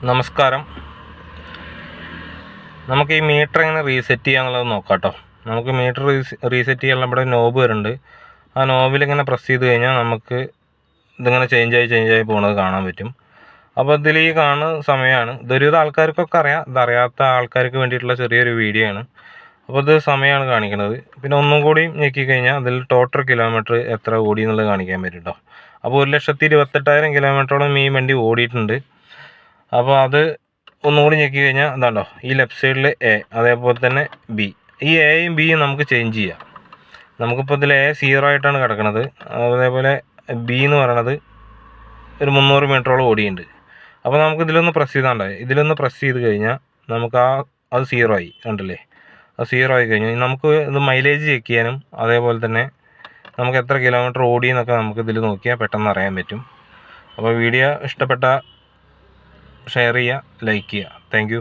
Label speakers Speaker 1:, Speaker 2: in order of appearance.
Speaker 1: നമസ്കാരം. നമുക്ക് ഈ മീറ്റർ എങ്ങനെ റീസെറ്റ് ചെയ്യാന്നുള്ളത് നോക്കാം കേട്ടോ. നമുക്ക് മീറ്റർ റീസെറ്റ് ചെയ്യാനുള്ള ഇവിടെ നോബ് വരുന്നുണ്ട്. ആ നോബിൽ ഇങ്ങനെ പ്രസ് ചെയ്ത് കഴിഞ്ഞാൽ നമുക്ക് ഇതിങ്ങനെ ചേഞ്ചായി പോകുന്നത് കാണാൻ പറ്റും. അപ്പോൾ ഇതിൽ ഈ കാണുന്ന സമയമാണ്. ഇതൊരുവിധ ആൾക്കാർക്കൊക്കെ അറിയാം. ഇതറിയാത്ത ആൾക്കാർക്ക് വേണ്ടിയിട്ടുള്ള ചെറിയൊരു വീഡിയോ ആണ്. അപ്പോൾ ഇത് സമയമാണ് കാണിക്കുന്നത്. പിന്നെ ഒന്നും കൂടി ഞെക്കി കഴിഞ്ഞാൽ അതിൽ ടോട്ടൽ കിലോമീറ്റർ എത്ര ഓടി എന്നുള്ളത് കാണിക്കാൻ പറ്റും കേട്ടോ. അപ്പോൾ 1,28,000 കിലോമീറ്ററോളം ഈ വണ്ടി ഓടിയിട്ടുണ്ട്. അപ്പോൾ അത് ഒന്നുകൂടി ഞെക്കി കഴിഞ്ഞാൽ എന്താണ്ടോ ഈ ലെഫ്റ്റ് സൈഡിൽ എ, അതേപോലെ തന്നെ ബി. ഈ എയും ബിയും നമുക്ക് ചേഞ്ച് ചെയ്യാം. നമുക്കിപ്പോൾ ഇതിൽ എ 0 ആയിട്ടാണ് കിടക്കുന്നത്. അതേപോലെ ബി എന്ന് പറയണത് ഒരു 300 മീറ്ററോളം ഓടിയുണ്ട്. അപ്പോൾ നമുക്ക് ഇതിലൊന്ന് പ്രസ് ചെയ്താണ്ടേ, ഇതിലൊന്ന് പ്രസ് ചെയ്ത് കഴിഞ്ഞാൽ നമുക്ക് അത് 0 ആയി, കണ്ടില്ലേ? അത് 0 ആയി കഴിഞ്ഞാൽ നമുക്ക് ഇത് മൈലേജ് ചെക്ക് ചെയ്യാനും അതേപോലെ തന്നെ നമുക്ക് എത്ര കിലോമീറ്റർ ഓടി എന്നൊക്കെ നമുക്ക് ഇതിൽ നോക്കിയാൽ പെട്ടെന്ന് അറിയാൻ പറ്റും. അപ്പോൾ വീഡിയോ ഇഷ്ടപ്പെട്ട ഷെയർ ചെയ്യുക, ലൈക്ക് ചെയ്യുക. Thank you.